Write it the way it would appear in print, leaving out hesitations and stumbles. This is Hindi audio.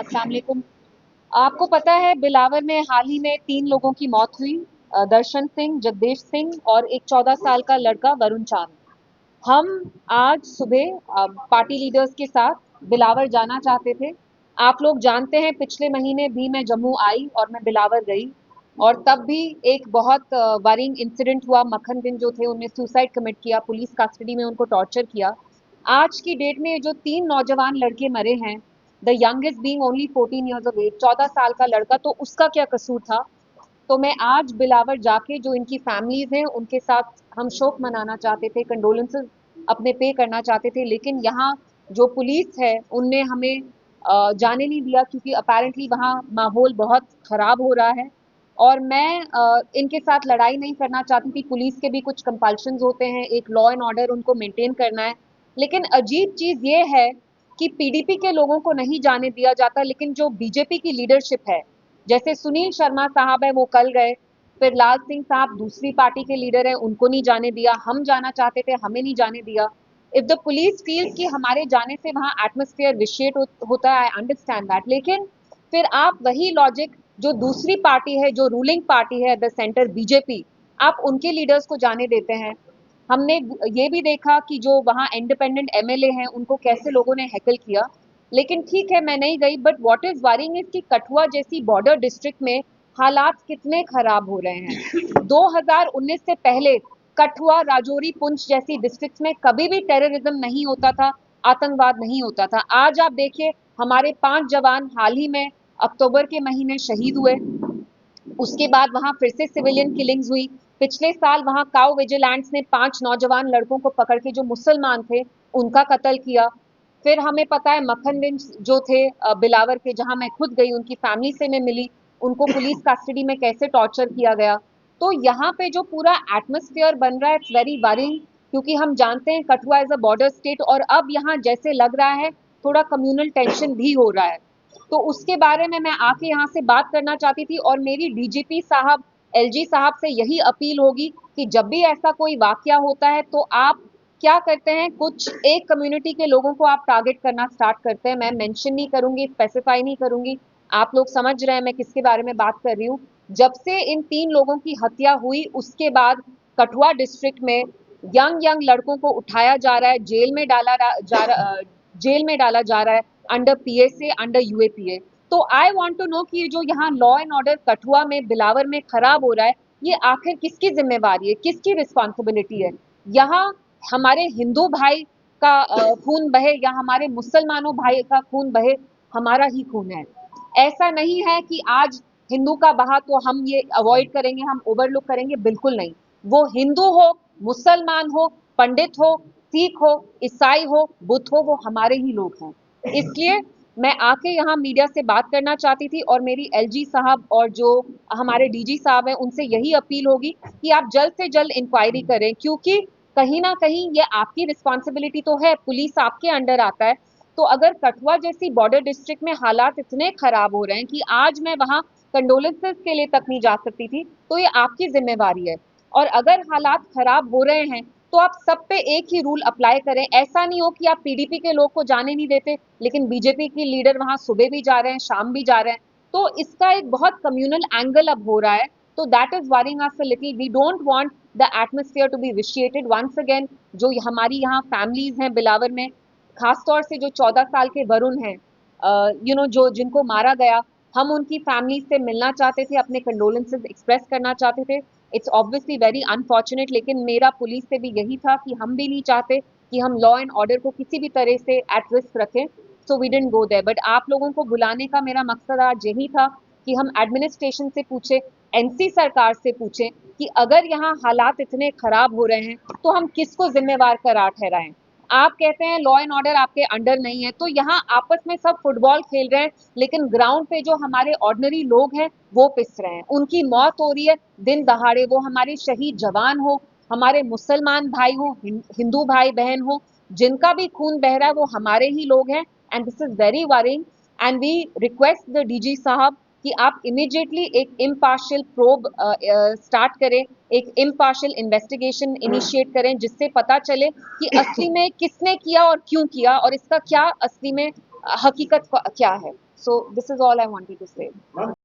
अस्सलाम वालेकुम। आपको पता है बिलावर में हाल ही में 3 लोगों की मौत हुई। दर्शन सिंह, जगदेश सिंह और एक 14 साल का लड़का वरुण चांद। हम आज सुबह पार्टी लीडर्स के साथ बिलावर जाना चाहते थे। आप लोग जानते हैं पिछले महीने भी मैं जम्मू आई और मैं बिलावर गई और तब भी एक बहुत वरिंग इंसिडेंट हुआ। मक्खन बिन जो थे उन्होंने सुसाइड कमिट किया, पुलिस कस्टडी में उनको टॉर्चर किया। आज की डेट में जो 3 नौजवान लड़के मरे हैं, the youngest being only 14 years of age, 14 साल का लड़का, तो उसका क्या कसूर था? तो मैं आज बिलावर जाके जो इनकी फैमिलीज हैं उनके साथ हम शोक मनाना चाहते थे, कंडोलेंसेस अपने पे करना चाहते थे, लेकिन यहाँ जो पुलिस है उनने हमें जाने नहीं दिया क्योंकि अपेरेंटली वहाँ माहौल बहुत खराब हो रहा है। और मैं इनके साथ लड़ाई नहीं करना चाहती थी। पुलिस के भी कुछ कंपल्शंस होते हैं, एक लॉ एंड ऑर्डर उनको मेंटेन करना है। लेकिन अजीब चीज ये है कि पीडीपी के लोगों को नहीं जाने दिया जाता, लेकिन जो बीजेपी की लीडरशिप है, जैसे सुनील शर्मा साहब है वो कल गए, फिर लाल सिंह साहब दूसरी पार्टी के लीडर हैं, उनको नहीं जाने दिया। हम जाना चाहते थे, हमें नहीं जाने दिया। इफ द पुलिस फील कि हमारे जाने से वहां एटमोस्फेयर विशेट होता है, आई अंडरस्टैंड दैट, लेकिन फिर आप वही लॉजिक जो दूसरी पार्टी है, जो रूलिंग पार्टी है द सेंटर बीजेपी, आप उनके लीडर्स को जाने देते हैं। हमने ये भी देखा कि जो वहाँ इंडिपेंडेंट एमएलए हैं उनको कैसे लोगों ने हैकल किया। लेकिन ठीक है, मैं नहीं गई, but what is worrying is कि कठुआ जैसी बॉर्डर डिस्ट्रिक्ट में हालात कितने खराब हो रहे हैं। 2019 से पहले कठुआ, राजौरी, पुंछ जैसी डिस्ट्रिक्ट्स में कभी भी टेररिज्म नहीं होता था, आतंकवाद नहीं होता था। आज आप देखिए, हमारे 5 जवान हाल ही में अक्टूबर के महीने शहीद हुए। उसके बाद वहां फिर से सिविलियन किलिंग्स हुई। पिछले साल वहां काउ विजिलेंट्स ने 5 नौजवान लड़कों को पकड़ के, जो मुसलमान थे, उनका कत्ल किया। फिर हमें पता है मक्खन बिन जो थे बिलावर के, जहां मैं खुद गई, उनकी फैमिली से मैं मिली, उनको पुलिस कस्टडी में कैसे टॉर्चर किया गया। तो यहाँ पे जो पूरा एटमोस्फेयर बन रहा है, इट्स वेरी वरिंग, क्योंकि हम जानते हैं Kathua is a border state और अब यहाँ जैसे लग रहा है थोड़ा कम्युनल टेंशन भी हो रहा है। तो उसके बारे में मैं आके यहाँ से बात करना चाहती थी और मेरी डीजीपी साहब, एलजी साहब से यही अपील होगी कि जब भी ऐसा कोई वाकया होता है तो आप क्या करते हैं, कुछ एक कम्युनिटी के लोगों को आप टारगेट करना स्टार्ट करते हैं। मैं मेंशन नहीं करूंगी, स्पेसिफाई नहीं करूंगी, आप लोग समझ रहे हैं मैं किसके बारे में बात कर रही हूँ। जब से इन 3 लोगों की हत्या हुई उसके बाद कठुआ डिस्ट्रिक्ट में यंग यंग लड़कों को उठाया जा रहा है, जेल में डाला जा रहा है, अंडर पीएसए, अंडर यूएपीए। तो आई वांट टू नो कि ये जो यहाँ लॉ एंड ऑर्डर कठुआ में, बिलावर में खराब हो रहा है, ये आखिर किसकी जिम्मेवारी है, किसकी रिस्पॉन्सिबिलिटी है? यहाँ हमारे हिंदू भाई का खून बहे या हमारे मुसलमानों भाई का खून बहे, हमारा ही खून है। ऐसा नहीं है कि आज हिंदू का बहा तो हम ये अवॉइड करेंगे, हम ओवरलुक करेंगे, बिल्कुल नहीं। वो हिंदू हो, मुसलमान हो, पंडित हो, सिख हो, ईसाई हो, बुद्ध हो, वो हमारे ही लोग हैं। इसलिए मैं आके यहाँ मीडिया से बात करना चाहती थी और मेरी एलजी साहब और जो हमारे डीजी साहब हैं उनसे यही अपील होगी कि आप जल्द से जल्द इंक्वायरी करें, क्योंकि कहीं ना कहीं ये आपकी रिस्पॉन्सिबिलिटी तो है, पुलिस आपके अंडर आता है। तो अगर कठुआ जैसी बॉर्डर डिस्ट्रिक्ट में हालात इतने खराब हो रहे हैं कि आज मैं वहां कंडोलेंसेस के लिए तक नहीं जा सकती थी, तो ये आपकी जिम्मेवारी है। और अगर हालात खराब हो रहे हैं तो आप सब पे एक ही रूल अप्लाई करें। ऐसा नहीं हो कि आप पीडीपी के लोग को जाने नहीं देते लेकिन बीजेपी की लीडर वहां सुबह भी जा रहे हैं, शाम भी जा रहे हैं। तो इसका एक बहुत कम्युनल एंगल अब हो रहा है। तो that is worrying us a little. We don't want the atmosphere to be vitiated once again. जो हमारी यहाँ फैमिलीज हैं बिलावर में, खासतौर से जो 14 साल के वरुण हैं, जो जिनको मारा गया, हम उनकी फैमिली से मिलना चाहते थे, अपने कंडोलेंसेस एक्सप्रेस करना चाहते थे। इट्स ऑब्वियसली वेरी अनफॉर्चुनेट, लेकिन मेरा पुलिस से भी यही था कि हम भी नहीं चाहते कि हम लॉ एंड ऑर्डर को किसी भी तरह से एट रिस्क रखें। So we didn't go there. But आप लोगों को बुलाने का मेरा मकसद आज यही था कि हम एडमिनिस्ट्रेशन से पूछे, एनसी सरकार से पूछें कि अगर यहाँ हालात इतने खराब हो रहे हैं तो हम किसको जिम्मेवार करार ठहराएं। आप कहते हैं लॉ एंड ऑर्डर आपके अंडर नहीं है, तो यहाँ आपस में सब फुटबॉल खेल रहे हैं लेकिन ग्राउंड पे जो हमारे ऑर्डिनरी लोग हैं वो पिस रहे हैं, उनकी मौत हो रही है दिन दहाड़े। वो हमारे शहीद जवान हो, हमारे मुसलमान भाई हो, हिंदू भाई बहन हो, जिनका भी खून बह रहा है वो हमारे ही लोग हैं। And this is very worrying. And we request the DG साहब कि आप इमीडिएटली एक इम्पार्शियल प्रोब स्टार्ट करें, एक इम्पार्शियल इन्वेस्टिगेशन इनिशिएट करें, जिससे पता चले कि असली में किसने किया और क्यों किया और इसका क्या असली में हकीकत क्या है। So this is all I wanted to say.